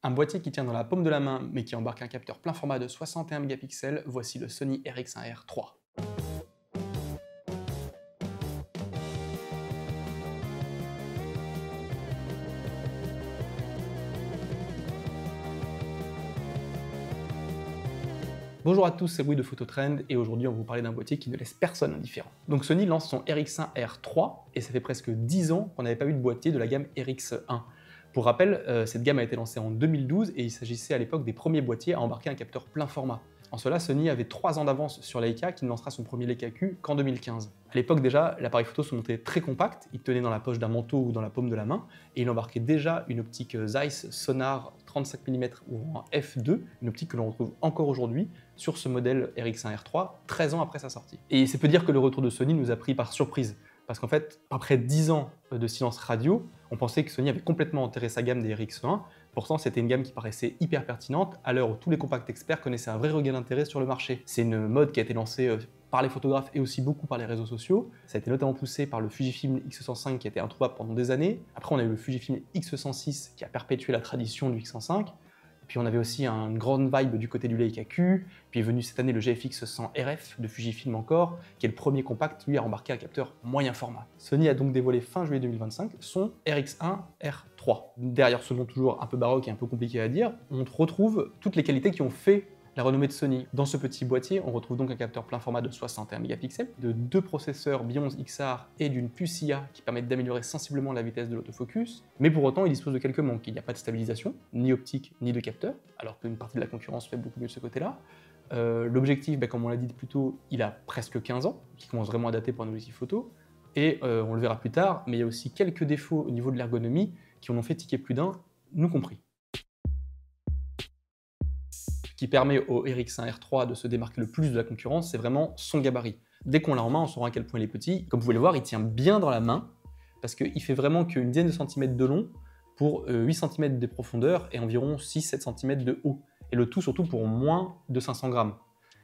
Un boîtier qui tient dans la paume de la main mais qui embarque un capteur plein format de 61 mégapixels, voici le Sony RX1R III. Bonjour à tous, c'est Louis de Phototrend et aujourd'hui on va vous parler d'un boîtier qui ne laisse personne indifférent. Donc Sony lance son RX1R III et ça fait presque 10 ans qu'on n'avait pas eu de boîtier de la gamme RX1. Pour rappel, cette gamme a été lancée en 2012 et il s'agissait à l'époque des premiers boîtiers à embarquer un capteur plein format. En cela, Sony avait 3 ans d'avance sur Leica qui ne lancera son premier Leica Q qu'en 2015. À l'époque déjà, l'appareil photo se montait très compact, il tenait dans la poche d'un manteau ou dans la paume de la main et il embarquait déjà une optique Zeiss Sonnar 35 mm ou en f2, une optique que l'on retrouve encore aujourd'hui sur ce modèle RX1R III, 13 ans après sa sortie. Et c'est peu dire que le retour de Sony nous a pris par surprise, parce qu'en fait, après 10 ans de silence radio, on pensait que Sony avait complètement enterré sa gamme des RX1. Pourtant, c'était une gamme qui paraissait hyper pertinente à l'heure où tous les compacts experts connaissaient un vrai regain d'intérêt sur le marché. C'est une mode qui a été lancée par les photographes et aussi beaucoup par les réseaux sociaux. Ça a été notamment poussé par le Fujifilm X105 qui a été introuvable pendant des années. Après, on a eu le Fujifilm X106 qui a perpétué la tradition du X105. Puis on avait aussi une grande vibe du côté du Leica Q, puis est venu cette année le GFX 100 RF de Fujifilm encore, qui est le premier compact lui à embarquer un capteur moyen format. Sony a donc dévoilé fin juillet 2025 son RX1R III. Derrière ce nom toujours un peu baroque et un peu compliqué à dire, on retrouve toutes les qualités qui ont fait la renommée de Sony. Dans ce petit boîtier, on retrouve donc un capteur plein format de 61 mégapixels, de 2 processeurs Bi11 XR et d'une puce IA qui permettent d'améliorer sensiblement la vitesse de l'autofocus, mais pour autant il dispose de quelques manques. Il n'y a pas de stabilisation, ni optique, ni de capteur, alors qu'une partie de la concurrence fait beaucoup mieux de ce côté-là. L'objectif, comme on l'a dit plus tôt, il a presque 15 ans, qui commence vraiment à dater pour un objectif photo, et on le verra plus tard, mais il y a aussi quelques défauts au niveau de l'ergonomie qui en ont fait tiquer plus d'un, nous compris. Qui permet au RX1R III de se démarquer le plus de la concurrence, c'est vraiment son gabarit. Dès qu'on l'a en main, on saura à quel point il est petit. Comme vous pouvez le voir, il tient bien dans la main, parce qu'il fait vraiment qu'une dizaine de centimètres de long pour 8 cm de profondeur et environ 6-7 cm de haut. Et le tout surtout pour moins de 500 grammes.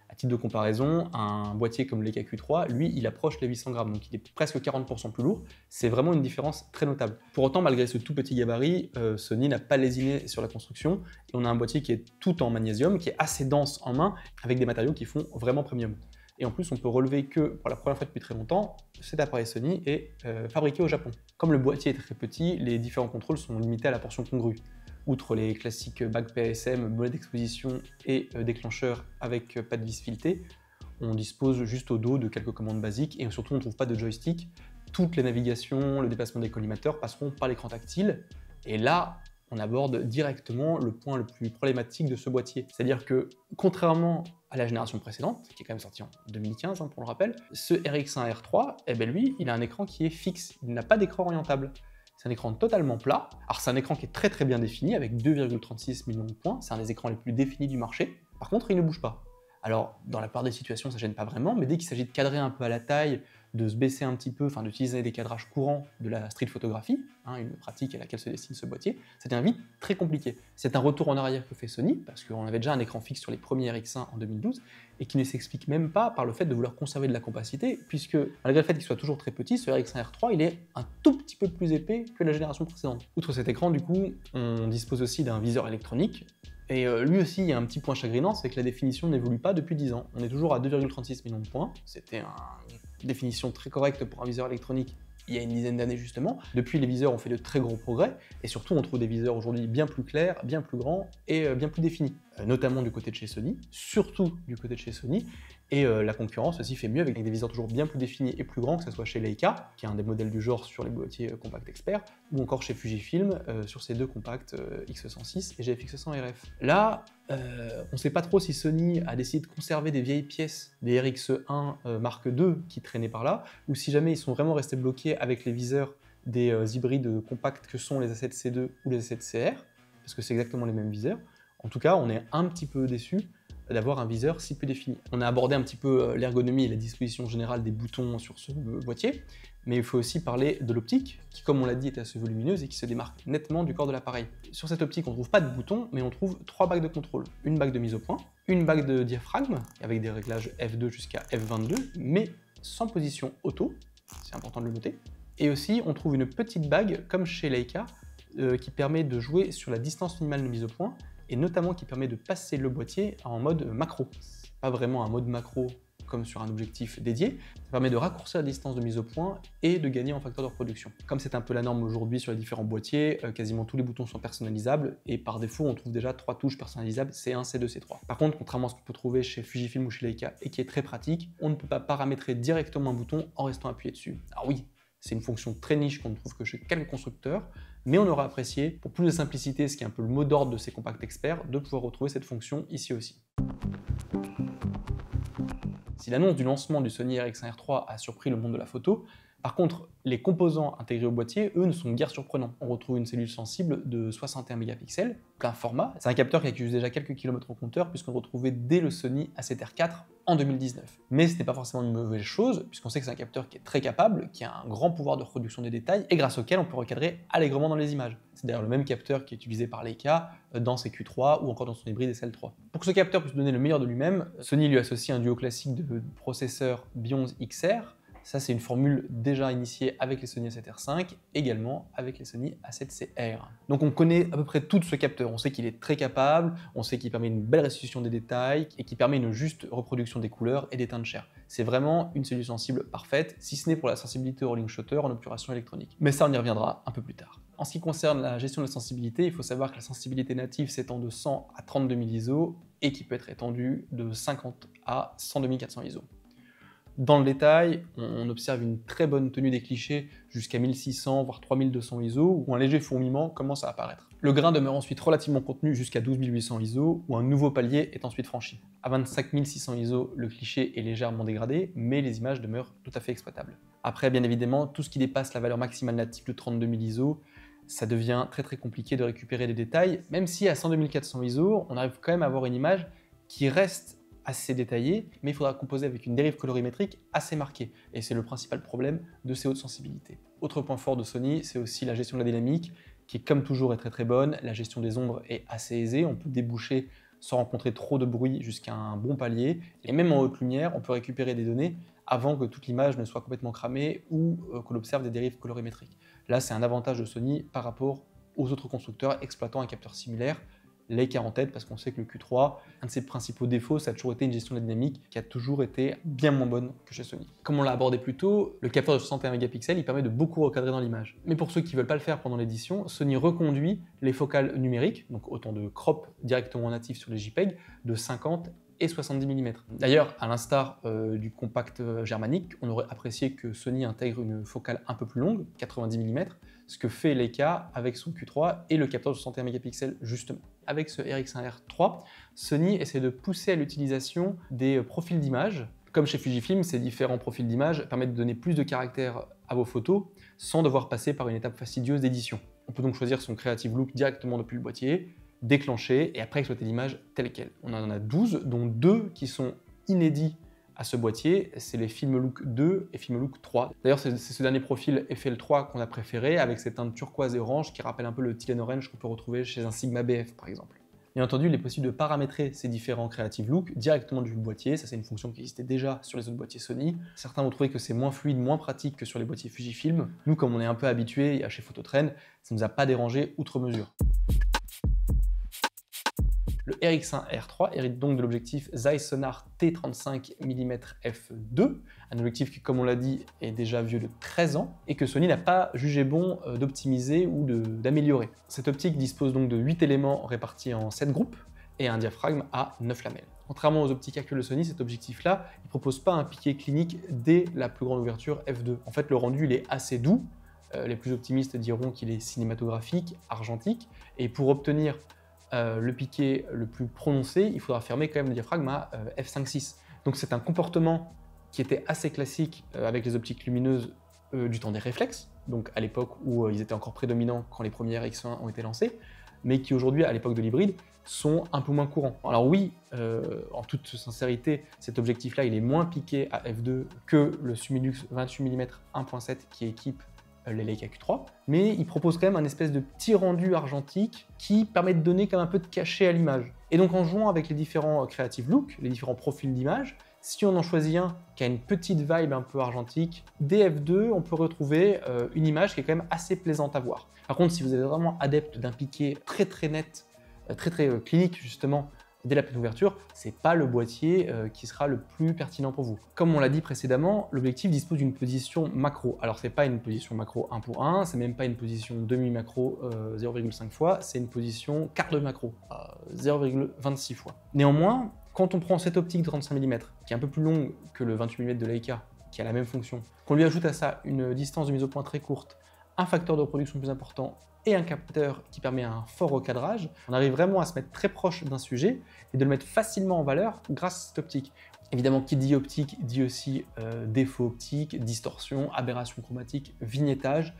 À titre de comparaison, un boîtier comme le Leica Q3, lui, il approche les 800 grammes, donc il est presque 40% plus lourd. C'est vraiment une différence très notable. Pour autant, malgré ce tout petit gabarit, Sony n'a pas lésiné sur la construction, et on a un boîtier qui est tout en magnésium, qui est assez dense en main, avec des matériaux qui font vraiment premium. Et en plus, on peut relever que, pour la première fois depuis très longtemps, cet appareil Sony est fabriqué au Japon. Comme le boîtier est très petit, les différents contrôles sont limités à la portion congrue. Outre les classiques bagues PSM, mollet d'exposition et déclencheur avec pas de vis filetée, on dispose juste au dos de quelques commandes basiques et surtout on ne trouve pas de joystick. Toutes les navigations, le déplacement des collimateurs passeront par l'écran tactile. Et là, on aborde directement le point le plus problématique de ce boîtier. C'est-à-dire que, contrairement à la génération précédente, qui est quand même sortie en 2015 pour le rappel, ce RX1R III, lui, il a un écran qui est fixe, il n'a pas d'écran orientable. C'est un écran totalement plat. Alors c'est un écran qui est très bien défini avec 2,36 millions de points. C'est un des écrans les plus définis du marché. Par contre, il ne bouge pas. Alors dans la plupart des situations, ça gêne pas vraiment, mais dès qu'il s'agit de cadrer un peu à la taille, de se baisser un petit peu, enfin d'utiliser des cadrages courants de la street photographie, une pratique à laquelle se destine ce boîtier, ça devient vite très compliqué. C'est un retour en arrière que fait Sony, parce qu'on avait déjà un écran fixe sur les premiers RX1 en 2012, et qui ne s'explique même pas par le fait de vouloir conserver de la compacité, puisque malgré le fait qu'il soit toujours très petit, ce RX1R III, il est un tout petit peu plus épais que la génération précédente. Outre cet écran, du coup, on dispose aussi d'un viseur électronique, et lui aussi, il y a un petit point chagrinant, c'est que la définition n'évolue pas depuis 10 ans. On est toujours à 2,36 millions de points, c'était une définition très correcte pour un viseur électronique il y a une dizaine d'années justement. Depuis, les viseurs ont fait de très gros progrès, et surtout on trouve des viseurs aujourd'hui bien plus clairs, bien plus grands et bien plus définis, notamment du côté de chez Sony, surtout du côté de chez Sony, et la concurrence aussi fait mieux avec des viseurs toujours bien plus définis et plus grands, que ce soit chez Leica, qui est un des modèles du genre sur les boîtiers compacts experts, ou encore chez Fujifilm sur ces deux compacts X106 et GFX 100 RF. Là, on ne sait pas trop si Sony a décidé de conserver des vieilles pièces des RX1 Mark II qui traînaient par là, ou si jamais ils sont vraiment restés bloqués avec les viseurs des hybrides compacts que sont les A7C2 ou les A7CR, parce que c'est exactement les mêmes viseurs. En tout cas, on est un petit peu déçu d'avoir un viseur si peu défini. On a abordé un petit peu l'ergonomie et la disposition générale des boutons sur ce boîtier, mais il faut aussi parler de l'optique, qui comme on l'a dit est assez volumineuse et qui se démarque nettement du corps de l'appareil. Sur cette optique, on ne trouve pas de boutons, mais on trouve 3 bagues de contrôle. Une bague de mise au point, une bague de diaphragme, avec des réglages F2 jusqu'à F22, mais sans position auto, c'est important de le noter. Et aussi, on trouve une petite bague, comme chez Leica, qui permet de jouer sur la distance minimale de mise au point, et notamment qui permet de passer le boîtier en mode macro. C'est pas vraiment un mode macro comme sur un objectif dédié, ça permet de raccourcir la distance de mise au point et de gagner en facteur de reproduction. Comme c'est un peu la norme aujourd'hui sur les différents boîtiers, quasiment tous les boutons sont personnalisables et par défaut on trouve déjà 3 touches personnalisables, C1, C2, C3. Par contre, contrairement à ce qu'on peut trouver chez Fujifilm ou chez Leica et qui est très pratique, on ne peut pas paramétrer directement un bouton en restant appuyé dessus. Alors oui, c'est une fonction très niche qu'on ne trouve que chez quelques constructeurs, mais on aura apprécié, pour plus de simplicité, ce qui est un peu le mot d'ordre de ces compacts experts, de pouvoir retrouver cette fonction ici aussi. Si l'annonce du lancement du Sony RX1R3 a surpris le monde de la photo, par contre, les composants intégrés au boîtier, eux, ne sont guère surprenants. On retrouve une cellule sensible de 61 mégapixels, plein format. C'est un capteur qui accuse déjà quelques kilomètres au compteur, puisqu'on le retrouvait dès le Sony A7R4 en 2019. Mais ce n'est pas forcément une mauvaise chose, puisqu'on sait que c'est un capteur qui est très capable, qui a un grand pouvoir de reproduction des détails, et grâce auquel on peut recadrer allègrement dans les images. C'est d'ailleurs le même capteur qui est utilisé par Leica dans ses Q3 ou encore dans son hybride SL3. Pour que ce capteur puisse donner le meilleur de lui-même, Sony lui associe un duo classique de processeurs Bi11 XR. Ça, c'est une formule déjà initiée avec les Sony A7R5, également avec les Sony A7CR. Donc on connaît à peu près tout de ce capteur. On sait qu'il est très capable, on sait qu'il permet une belle restitution des détails et qu'il permet une juste reproduction des couleurs et des teintes chères. C'est vraiment une cellule sensible parfaite, si ce n'est pour la sensibilité au rolling shutter en obturation électronique. Mais ça, on y reviendra un peu plus tard. En ce qui concerne la gestion de la sensibilité, il faut savoir que la sensibilité native s'étend de 100 à 32 000 ISO et qui peut être étendue de 50 à 102 400 ISO. Dans le détail, on observe une très bonne tenue des clichés jusqu'à 1600 voire 3200 ISO où un léger fourmillement commence à apparaître. Le grain demeure ensuite relativement contenu jusqu'à 12 800 ISO où un nouveau palier est ensuite franchi. À 25 600 ISO, le cliché est légèrement dégradé, mais les images demeurent tout à fait exploitables. Après, bien évidemment, tout ce qui dépasse la valeur maximale native de 32 000 ISO, ça devient très compliqué de récupérer les détails, même si à 102 400 ISO, on arrive quand même à avoir une image qui reste assez détaillé, mais il faudra composer avec une dérive colorimétrique assez marquée, et c'est le principal problème de ces hautes sensibilités. Autre point fort de Sony, c'est aussi la gestion de la dynamique, qui comme toujours est très bonne. La gestion des ombres est assez aisée, on peut déboucher sans rencontrer trop de bruit jusqu'à un bon palier, et même en haute lumière, on peut récupérer des données avant que toute l'image ne soit complètement cramée ou qu'on observe des dérives colorimétriques. Là, c'est un avantage de Sony par rapport aux autres constructeurs exploitant un capteur similaire, Leica en tête, parce qu'on sait que le Q3, un de ses principaux défauts, ça a toujours été une gestion de la dynamique qui a toujours été bien moins bonne que chez Sony. Comme on l'a abordé plus tôt, le capteur de 61 mégapixels, il permet de beaucoup recadrer dans l'image. Mais pour ceux qui ne veulent pas le faire pendant l'édition, Sony reconduit les focales numériques, donc autant de crop directement natif sur les JPEG, de 50 et 70 mm. D'ailleurs, à l'instar du compact germanique, on aurait apprécié que Sony intègre une focale un peu plus longue, 90 mm, ce que fait Leica avec son Q3 et le capteur de 61 mégapixels justement. Avec ce RX1R3, Sony essaie de pousser à l'utilisation des profils d'image. Comme chez Fujifilm, ces différents profils d'image permettent de donner plus de caractère à vos photos sans devoir passer par une étape fastidieuse d'édition. On peut donc choisir son Creative Look directement depuis le boîtier, déclencher et après exploiter l'image telle qu'elle. On en a 12, dont 2 qui sont inédits à ce boîtier, c'est les Filmlook 2 et Filmlook 3. D'ailleurs, c'est ce dernier profil FL3 qu'on a préféré, avec cette teinte turquoise et orange qui rappelle un peu le Tilen Orange qu'on peut retrouver chez un Sigma BF par exemple. Bien entendu, il est possible de paramétrer ces différents Creative Look directement du boîtier, ça c'est une fonction qui existait déjà sur les autres boîtiers Sony. Certains vont trouver que c'est moins fluide, moins pratique que sur les boîtiers Fujifilm. Nous, comme on est un peu habitué chez Phototrend, ça ne nous a pas dérangé outre mesure. Le RX1R3 hérite donc de l'objectif Zeiss Sonnar T35 mm f2, un objectif qui, comme on l'a dit, est déjà vieux de 13 ans et que Sony n'a pas jugé bon d'optimiser ou d'améliorer. Cette optique dispose donc de 8 éléments répartis en 7 groupes et un diaphragme à 9 lamelles. Contrairement aux optiques actuelles de Sony, cet objectif-là, il ne propose pas un piqué clinique dès la plus grande ouverture f2. En fait, le rendu il est assez doux. Les plus optimistes diront qu'il est cinématographique, argentique, et pour obtenir le piqué le plus prononcé, il faudra fermer quand même le diaphragme à f5.6. Donc c'est un comportement qui était assez classique avec les optiques lumineuses du temps des réflexes, donc à l'époque où ils étaient encore prédominants quand les premiers RX1 ont été lancés, mais qui aujourd'hui, à l'époque de l'hybride, sont un peu moins courants. Alors oui, en toute sincérité, cet objectif-là, il est moins piqué à f2 que le Summilux 28 mm 1.7 qui équipe les Leica Q3, mais il propose quand même un espèce de petit rendu argentique qui permet de donner quand même un peu de cachet à l'image. Et donc en jouant avec les différents Creative Look, les différents profils d'image, Si on en choisit un qui a une petite vibe un peu argentique, dès f2, on peut retrouver une image qui est quand même assez plaisante à voir. Par contre, si vous êtes vraiment adepte d'un piqué très très net, très clinique justement, dès la pleine ouverture, c'est pas le boîtier qui sera le plus pertinent pour vous. Comme on l'a dit précédemment, l'objectif dispose d'une position macro. Alors c'est pas une position macro 1 pour 1, c'est même pas une position demi-macro 0,5 fois, c'est une position quart de macro, 0,26 fois. Néanmoins, quand on prend cette optique de 35 mm, qui est un peu plus longue que le 28 mm de Leica, qui a la même fonction, qu'on lui ajoute à ça une distance de mise au point très courte, un facteur de reproduction plus important et un capteur qui permet un fort recadrage, on arrive vraiment à se mettre très proche d'un sujet et de le mettre facilement en valeur grâce à cette optique. Évidemment, qui dit optique dit aussi défaut optique, distorsion, aberration chromatique, vignettage.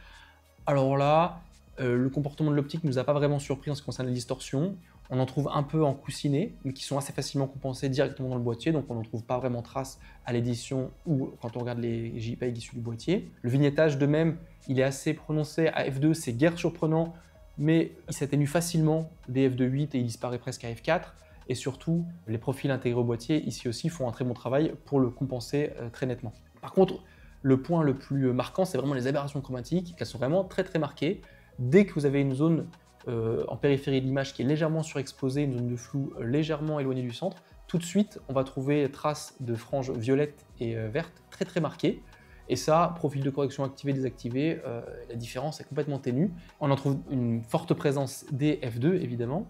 Alors là, le comportement de l'optique ne nous a pas vraiment surpris en ce qui concerne les distorsions. On en trouve un peu en coussinet, mais qui sont assez facilement compensés directement dans le boîtier, donc on n'en trouve pas vraiment trace à l'édition ou quand on regarde les JPEG issus du boîtier. Le vignettage de même, il est assez prononcé à f2, c'est guère surprenant, mais il s'atténue facilement des f2.8 et il disparaît presque à f4. Et surtout, les profils intégrés au boîtier, ici aussi, font un très bon travail pour le compenser très nettement. Par contre, le point le plus marquant, c'est vraiment les aberrations chromatiques, elles sont vraiment très marquées. Dès que vous avez une zone en périphérie de l'image qui est légèrement surexposée, une zone de flou légèrement éloignée du centre, tout de suite, on va trouver traces de franges violettes et vertes très marquées. Et ça, profil de correction activé, désactivé, la différence est complètement ténue. On en trouve une forte présence dès f2, évidemment.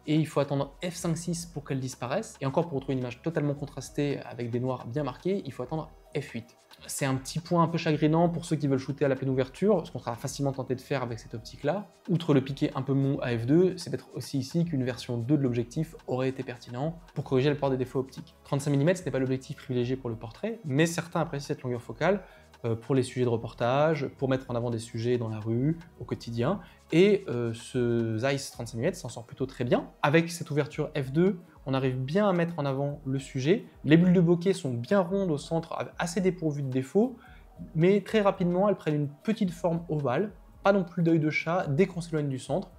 Et il faut attendre f5.6 pour qu'elle disparaisse. Et encore, pour retrouver une image totalement contrastée avec des noirs bien marqués, il faut attendre f8. C'est un petit point un peu chagrinant pour ceux qui veulent shooter à la pleine ouverture, ce qu'on sera facilement tenté de faire avec cette optique-là. Outre le piqué un peu mou à f2, c'est peut-être aussi ici qu'une version 2 de l'objectif aurait été pertinent pour corriger la plupart des défauts optiques. 35 mm, ce n'est pas l'objectif privilégié pour le portrait, mais certains apprécient cette longueur focale pour les sujets de reportage, pour mettre en avant des sujets dans la rue, au quotidien. Et ce Zeiss 35 mm s'en sort plutôt très bien. Avec cette ouverture f2, on arrive bien à mettre en avant le sujet. Les bulles de bokeh sont bien rondes au centre, assez dépourvues de défauts, mais très rapidement, elles prennent une petite forme ovale, pas non plus d'œil de chat dès qu'on s'éloigne du centre,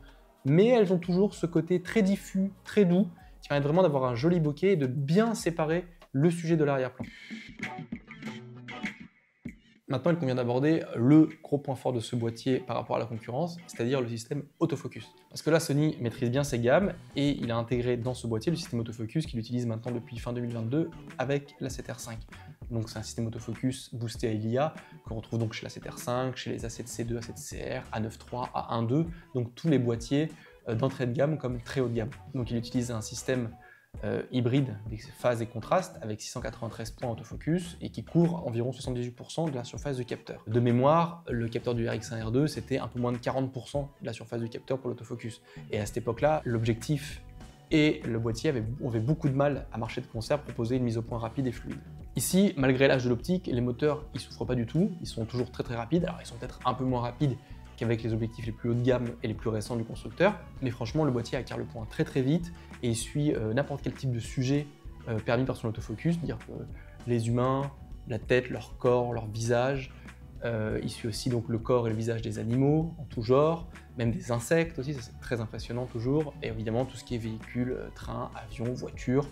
mais elles ont toujours ce côté très diffus, très doux, qui permet vraiment d'avoir un joli bokeh et de bien séparer le sujet de l'arrière-plan. Maintenant, il convient d'aborder le gros point fort de ce boîtier par rapport à la concurrence, c'est-à-dire le système autofocus. Parce que là, Sony maîtrise bien ses gammes et il a intégré dans ce boîtier le système autofocus qu'il utilise maintenant depuis fin 2022 avec la 7R5. Donc c'est un système autofocus boosté à l'IA qu'on retrouve donc chez la 7R5, chez les A7C2, A7CR, A9 III, A1 II, donc tous les boîtiers d'entrée de gamme comme très haut de gamme. Donc il utilise un système hybride des phases et contrastes avec 693 points autofocus et qui couvre environ 78% de la surface du capteur. De mémoire, le capteur du RX1R2 c'était un peu moins de 40% de la surface du capteur pour l'autofocus. Et à cette époque-là, l'objectif et le boîtier avaient beaucoup de mal à marcher de concert, proposer une mise au point rapide et fluide. Ici, malgré l'âge de l'optique, les moteurs ils souffrent pas du tout, ils sont toujours très rapides. Alors ils sont peut-être un peu moins rapides qu'avec les objectifs les plus haut de gamme et les plus récents du constructeur, mais franchement le boîtier acquiert le point très vite et il suit n'importe quel type de sujet permis par son autofocus, c'est-à-dire les humains, la tête, leur corps, leur visage. Il suit aussi donc le corps et le visage des animaux en tout genre, même des insectes aussi, ça c'est très impressionnant toujours, et évidemment tout ce qui est véhicule, train, avion, voiture.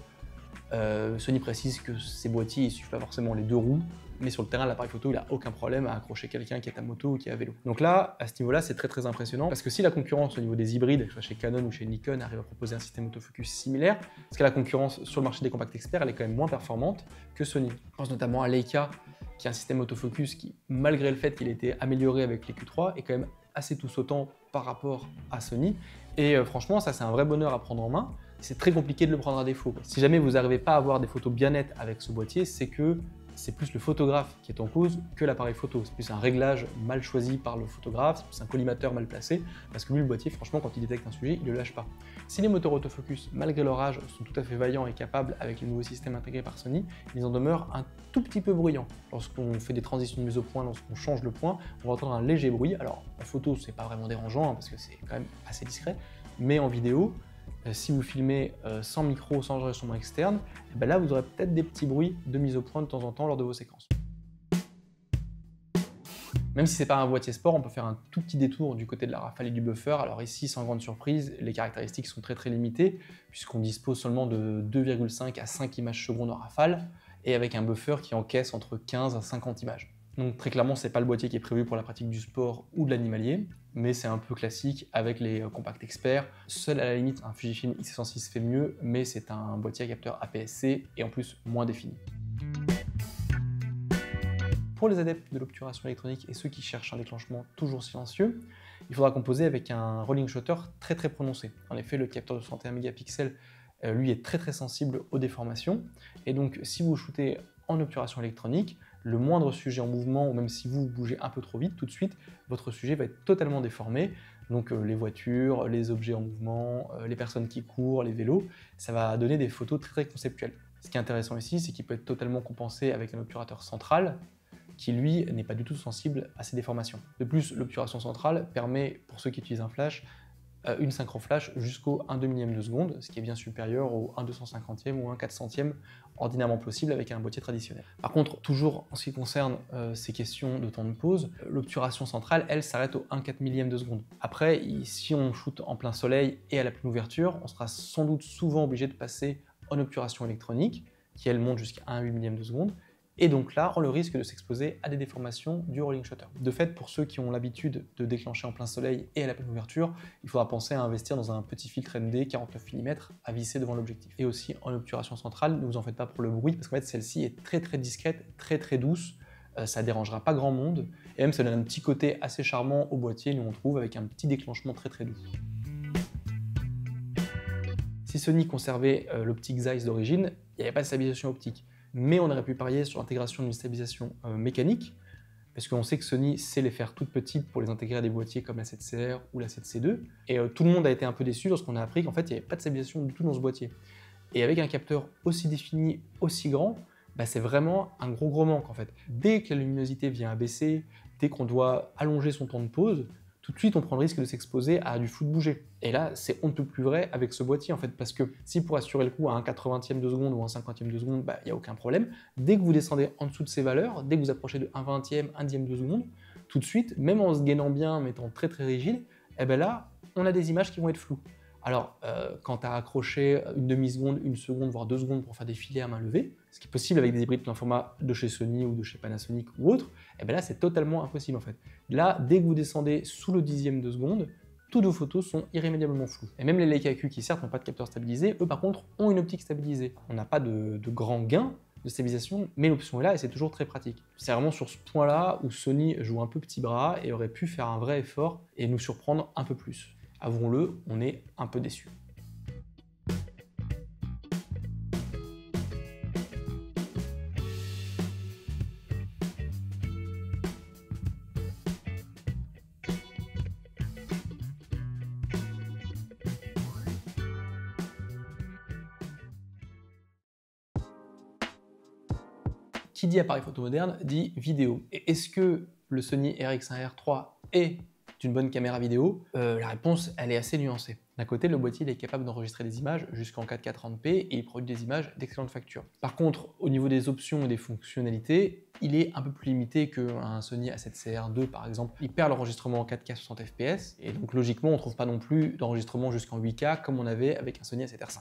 Sony précise que ces boîtiers ne suivent pas forcément les deux roues, mais sur le terrain de l'appareil photo, il n'a aucun problème à accrocher quelqu'un qui est à moto ou qui est à vélo. Donc là, à ce niveau-là, c'est très impressionnant, parce que si la concurrence au niveau des hybrides, que ce soit chez Canon ou chez Nikon, arrive à proposer un système autofocus similaire, parce que la concurrence sur le marché des compacts experts, elle est quand même moins performante que Sony. Je pense notamment à Leica, qui a un système autofocus qui, malgré le fait qu'il ait été amélioré avec les Q3, est quand même assez tout sautant par rapport à Sony. Et franchement, ça c'est un vrai bonheur à prendre en main. C'est très compliqué de le prendre à défaut. Si jamais vous n'arrivez pas à avoir des photos bien nettes avec ce boîtier, c'est que c'est plus le photographe qui est en cause que l'appareil photo. C'est plus un réglage mal choisi par le photographe, c'est plus un collimateur mal placé, parce que lui, le boîtier, franchement, quand il détecte un sujet, il ne le lâche pas. Si les moteurs autofocus, malgré leur âge, sont tout à fait vaillants et capables avec les nouveaux systèmes intégrés par Sony, ils en demeurent un tout petit peu bruyants. Lorsqu'on fait des transitions de mise au point, lorsqu'on change le point, on va entendre un léger bruit. Alors, en photo, c'est pas vraiment dérangeant, parce que c'est quand même assez discret, mais en vidéo, si vous filmez sans micro, sans enregistrement externe, et ben là vous aurez peut-être des petits bruits de mise au point de temps en temps lors de vos séquences. Même si ce n'est pas un boîtier sport, on peut faire un tout petit détour du côté de la rafale et du buffer. Alors ici, sans grande surprise, les caractéristiques sont très limitées, puisqu'on dispose seulement de 2,5 à 5 images secondes en rafale, et avec un buffer qui encaisse entre 15 à 50 images. Donc très clairement, c'est pas le boîtier qui est prévu pour la pratique du sport ou de l'animalier, mais c'est un peu classique avec les compacts experts. Seul à la limite un Fujifilm X-T106 fait mieux, mais c'est un boîtier à capteur APS-C et en plus moins défini. Pour les adeptes de l'obturation électronique et ceux qui cherchent un déclenchement toujours silencieux, il faudra composer avec un rolling shutter très prononcé. En effet, le capteur de 61 mégapixels, lui, est très sensible aux déformations, et donc si vous shootez en obturation électronique, le moindre sujet en mouvement, ou même si vous bougez un peu trop vite, tout de suite, votre sujet va être totalement déformé. Donc les voitures, les objets en mouvement, les personnes qui courent, les vélos, ça va donner des photos très conceptuelles. Ce qui est intéressant ici, c'est qu'il peut être totalement compensé avec un obturateur central, qui lui n'est pas du tout sensible à ces déformations. De plus, l'obturation centrale permet, pour ceux qui utilisent un flash, une synchro flash jusqu'au 1/2 millième de seconde, ce qui est bien supérieur au 1/250e ou 1/400e ordinairement possible avec un boîtier traditionnel. Par contre, toujours en ce qui concerne ces questions de temps de pause, l'obturation centrale, elle, s'arrête au 1/4 millième de seconde. Après, si on shoot en plein soleil et à la pleine ouverture, on sera sans doute souvent obligé de passer en obturation électronique, qui elle monte jusqu'à 1/8 millième de seconde, et donc là, on prend le risque de s'exposer à des déformations du rolling shutter. De fait, pour ceux qui ont l'habitude de déclencher en plein soleil et à la pleine ouverture, il faudra penser à investir dans un petit filtre ND 49 mm à visser devant l'objectif. Et aussi en obturation centrale, ne vous en faites pas pour le bruit, parce qu'en fait celle-ci est très discrète, très douce, ça dérangera pas grand monde, et même ça donne un petit côté assez charmant au boîtier, nous on trouve, avec un petit déclenchement très doux. Si Sony conservait l'optique Zeiss d'origine, il n'y avait pas de stabilisation optique. Mais on aurait pu parier sur l'intégration d'une stabilisation mécanique, parce qu'on sait que Sony sait les faire toutes petites pour les intégrer à des boîtiers comme la 7CR ou la 7C2, et tout le monde a été un peu déçu lorsqu'on a appris qu'en fait il n'y avait pas de stabilisation du tout dans ce boîtier. Et avec un capteur aussi défini, aussi grand, c'est vraiment un gros manque en fait. Dès que la luminosité vient à baisser, dès qu'on doit allonger son temps de pause, tout de suite on prend le risque de s'exposer à du flou de bouger. Et là, c'est on ne peut plus vrai avec ce boîtier en fait, parce que si pour assurer le coup à un 80e de seconde ou un 50e de seconde, il n'y a aucun problème. Dès que vous descendez en dessous de ces valeurs, dès que vous approchez de 1 20e, 1 10e de seconde, tout de suite, même en se gainant bien, en étant très rigide, là, on a des images qui vont être floues. Alors, quand tu as accroché une demi-seconde, une seconde, voire 2 secondes pour faire des filets à main levée, ce qui est possible avec des hybrides plein format de chez Sony ou de chez Panasonic ou autre, là c'est totalement impossible en fait. Là, dès que vous descendez sous le 10e de seconde, toutes vos photos sont irrémédiablement floues. Et même les Leica Q qui certes n'ont pas de capteur stabilisé, eux par contre ont une optique stabilisée. On n'a pas de grand gain de stabilisation, mais l'option est là et c'est toujours très pratique. C'est vraiment sur ce point-là où Sony joue un peu petit bras et aurait pu faire un vrai effort et nous surprendre un peu plus. Avouons-le, on est un peu déçus. Qui dit appareil photo moderne dit vidéo. Et est-ce que le Sony RX1R3 est une bonne caméra vidéo? La réponse, elle est assez nuancée. D'un côté, le boîtier il est capable d'enregistrer des images jusqu'en 4K 30p et il produit des images d'excellente facture. Par contre, au niveau des options et des fonctionnalités, il est un peu plus limité qu'un Sony A7CR2 par exemple. Il perd l'enregistrement en 4K 60 fps et donc logiquement, on ne trouve pas non plus d'enregistrement jusqu'en 8K comme on avait avec un Sony A7R5.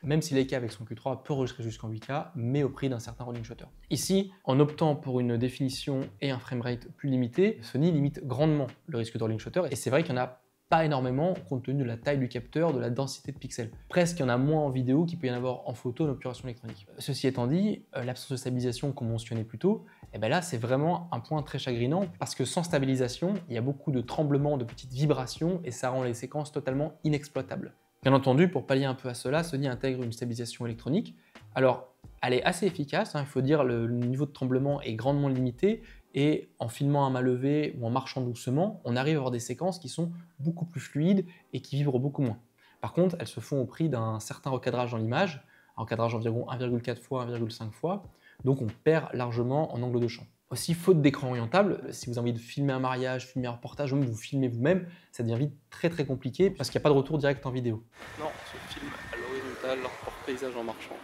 Même si Leica avec son Q3 peut enregistrer jusqu'en 8K, mais au prix d'un certain rolling shutter. Ici, en optant pour une définition et un framerate plus limité, Sony limite grandement le risque de rolling shutter, et c'est vrai qu'il n'y en a pas énormément compte tenu de la taille du capteur, de la densité de pixels. Presque il y en a moins en vidéo qu'il peut y en avoir en photo en obturation électronique. Ceci étant dit, l'absence de stabilisation qu'on mentionnait plus tôt, là c'est vraiment un point très chagrinant parce que sans stabilisation, il y a beaucoup de tremblements, de petites vibrations et ça rend les séquences totalement inexploitables. Bien entendu, pour pallier un peu à cela, Sony intègre une stabilisation électronique. Alors, elle est assez efficace, il faut dire, le niveau de tremblement est grandement limité et en filmant à main levée ou en marchant doucement, on arrive à avoir des séquences qui sont beaucoup plus fluides et qui vibrent beaucoup moins. Par contre, elles se font au prix d'un certain recadrage dans l'image, un recadrage environ 1,4 fois, 1,5 fois, donc on perd largement en angle de champ. Aussi, faute d'écran orientable, si vous avez envie de filmer un mariage, filmer un reportage, ou même vous filmez vous-même, ça devient vite très compliqué parce qu'il n'y a pas de retour direct en vidéo. Non, je filme à l'horizontale, hors paysage en marchant.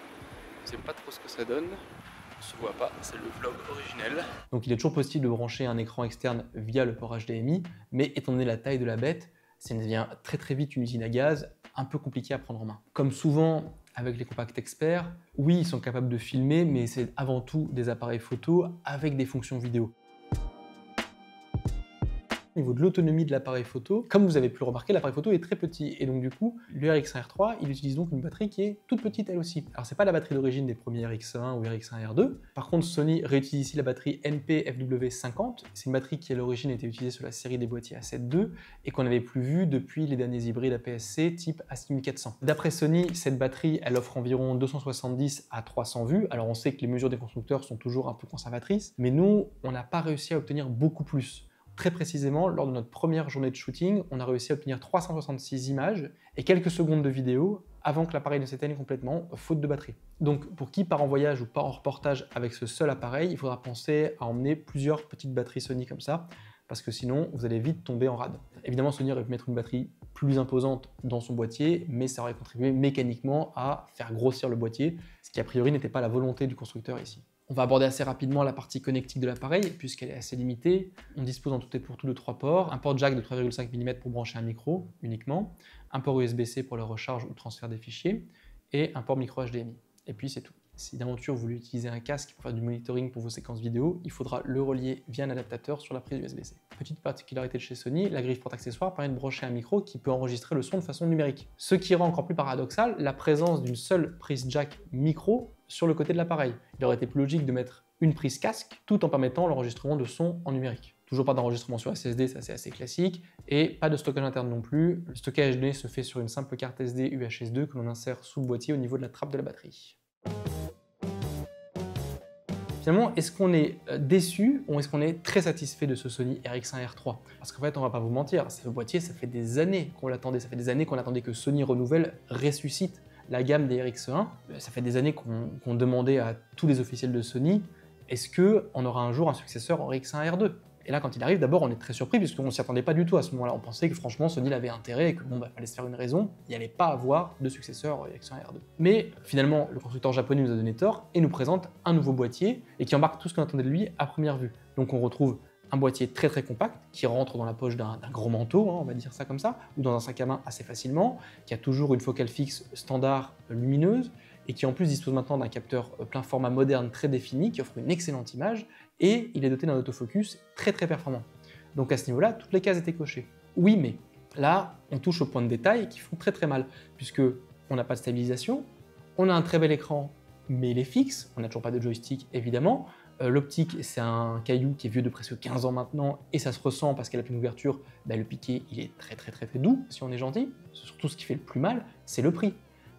Je sais pas trop ce que ça donne, on se voit pas, c'est le vlog originel. Donc il est toujours possible de brancher un écran externe via le port HDMI, mais étant donné la taille de la bête, ça devient très vite une usine à gaz, un peu compliqué à prendre en main. Comme souvent, avec les compacts experts, oui, ils sont capables de filmer, mais c'est avant tout des appareils photo avec des fonctions vidéo. Au niveau de l'autonomie de l'appareil photo, comme vous avez pu le remarquer, l'appareil photo est très petit et donc du coup, le RX1R3, il utilise donc une batterie qui est toute petite elle aussi. Alors c'est pas la batterie d'origine des premiers RX1 ou RX1R2. Par contre, Sony réutilise ici la batterie NP-FW50. C'est une batterie qui à l'origine était utilisée sur la série des boîtiers A7 II et qu'on n'avait plus vu depuis les derniers hybrides APS-C type ASCII-1400. D'après Sony, cette batterie, elle offre environ 270 à 300 vues. Alors on sait que les mesures des constructeurs sont toujours un peu conservatrices, mais nous, on n'a pas réussi à obtenir beaucoup plus. Très précisément, lors de notre première journée de shooting, on a réussi à obtenir 366 images et quelques secondes de vidéo avant que l'appareil ne s'éteigne complètement, faute de batterie. Donc pour qui part en voyage ou part en reportage avec ce seul appareil, il faudra penser à emmener plusieurs petites batteries Sony comme ça, parce que sinon vous allez vite tomber en rade. Évidemment, Sony aurait pu mettre une batterie plus imposante dans son boîtier, mais ça aurait contribué mécaniquement à faire grossir le boîtier, ce qui a priori n'était pas la volonté du constructeur ici. On va aborder assez rapidement la partie connectique de l'appareil, puisqu'elle est assez limitée. On dispose en tout et pour tout de 3 ports, un port jack de 3,5 mm pour brancher un micro uniquement, un port USB-C pour la recharge ou le transfert des fichiers, et un port micro HDMI. Et puis c'est tout. Si d'aventure vous voulez utiliser un casque pour faire du monitoring pour vos séquences vidéo, il faudra le relier via un adaptateur sur la prise USB-C. Petite particularité de chez Sony, la griffe porte-accessoires permet de brancher un micro qui peut enregistrer le son de façon numérique. Ce qui rend encore plus paradoxal la présence d'une seule prise jack micro sur le côté de l'appareil. Il aurait été plus logique de mettre une prise casque tout en permettant l'enregistrement de son en numérique. Toujours pas d'enregistrement sur SSD, ça c'est assez classique, et pas de stockage interne non plus. Le stockage SD se fait sur une simple carte SD UHS-2 que l'on insère sous le boîtier au niveau de la trappe de la batterie. Finalement, est-ce qu'on est déçu ou est-ce qu'on est très satisfait de ce Sony RX1R3? Parce qu'en fait, on va pas vous mentir, ce boîtier, ça fait des années qu'on l'attendait, ça fait des années qu'on attendait que Sony renouvelle, ressuscite la gamme des RX1. Ça fait des années qu'on demandait à tous les officiels de Sony, est-ce qu'on aura un jour un successeur en RX1R2? Et là, quand il arrive, d'abord, on est très surpris puisqu'on ne s'y attendait pas du tout à ce moment-là. On pensait que franchement, Sony avait intérêt et que bon, fallait se faire une raison, il n'y allait pas avoir de successeur RX1R2. Mais finalement, le constructeur japonais nous a donné tort et nous présente un nouveau boîtier et qui embarque tout ce qu'on attendait de lui à première vue. Donc on retrouve un boîtier très compact qui rentre dans la poche d'un gros manteau, on va dire ça comme ça, ou dans un sac à main assez facilement, qui a toujours une focale fixe standard lumineuse et qui en plus dispose maintenant d'un capteur plein format moderne très défini qui offre une excellente image et il est doté d'un autofocus très performant. Donc à ce niveau-là, toutes les cases étaient cochées. Oui, mais là, on touche aux points de détail qui font très mal, puisque on n'a pas de stabilisation, on a un très bel écran, mais il est fixe, on n'a toujours pas de joystick évidemment. L'optique, c'est un caillou qui est vieux de presque 15 ans maintenant, et ça se ressent parce qu'à la pleine ouverture, le piqué il est très doux, si on est gentil. Surtout ce qui fait le plus mal, c'est le prix.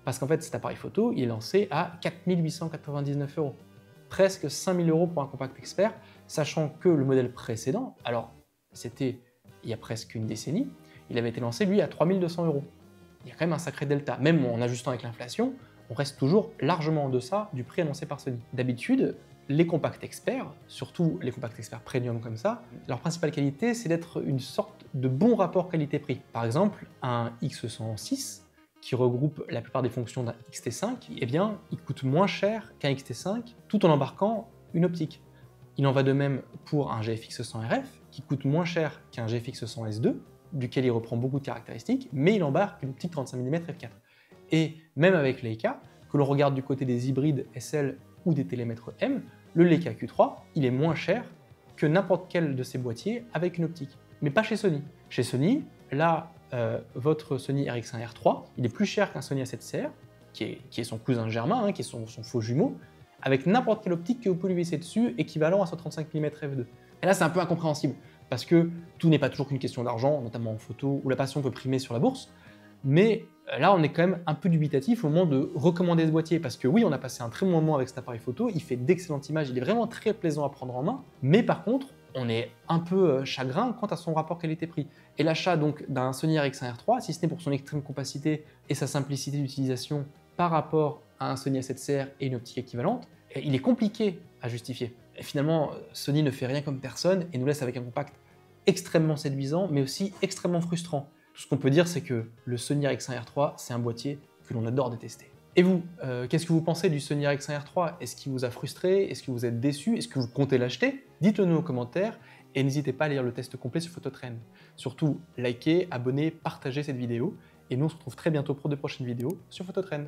Parce qu'en fait, cet appareil photo, il est lancé à 4 899 €. Presque 5 000 € pour un compact expert, sachant que le modèle précédent, alors c'était il y a presque une décennie, il avait été lancé lui à 3 200 €. Il y a quand même un sacré delta. Même en ajustant avec l'inflation, on reste toujours largement en deçà du prix annoncé par Sony. D'habitude, les compacts experts, surtout les compacts experts premium comme ça, leur principale qualité, c'est d'être une sorte de bon rapport qualité-prix. Par exemple, un X106, qui regroupe la plupart des fonctions d'un XT5, eh bien, il coûte moins cher qu'un XT5 tout en embarquant une optique. Il en va de même pour un GFX 100 RF, qui coûte moins cher qu'un GFX 100 S2, duquel il reprend beaucoup de caractéristiques, mais il embarque une optique 35 mm f4. Et même avec Leica, que l'on regarde du côté des hybrides SL ou des télémètres M, le Leica Q3, il est moins cher que n'importe quel de ces boîtiers avec une optique. Mais pas chez Sony. Chez Sony, là, votre Sony RX1R3, il est plus cher qu'un Sony A7CR, qui est son cousin germain, qui est son faux jumeau, avec n'importe quelle optique que vous pouvez lui visser dessus, équivalent à 135 mm f2. Et là, c'est un peu incompréhensible, parce que tout n'est pas toujours qu'une question d'argent, notamment en photo, où la passion peut primer sur la bourse, mais là, on est quand même un peu dubitatif au moment de recommander ce boîtier, parce que oui, on a passé un très bon moment avec cet appareil photo, il fait d'excellentes images, il est vraiment très plaisant à prendre en main, mais par contre, on est un peu chagrin quant à son rapport qualité-prix. Et l'achat donc d'un Sony RX1R3, si ce n'est pour son extrême compacité et sa simplicité d'utilisation par rapport à un Sony A7CR et une optique équivalente, il est compliqué à justifier. Et finalement, Sony ne fait rien comme personne et nous laisse avec un compact extrêmement séduisant, mais aussi extrêmement frustrant. Tout ce qu'on peut dire, c'est que le Sony RX1R3, c'est un boîtier que l'on adore détester. Et vous, qu'est-ce que vous pensez du Sony RX1R3? Est-ce qu'il vous a frustré? Est-ce que vous êtes déçu? Est-ce que vous comptez l'acheter? Dites-le nous en commentaire et n'hésitez pas à lire le test complet sur Phototrend. Surtout, likez, abonnez, partagez cette vidéo et nous on se retrouve très bientôt pour de prochaines vidéos sur Phototrend.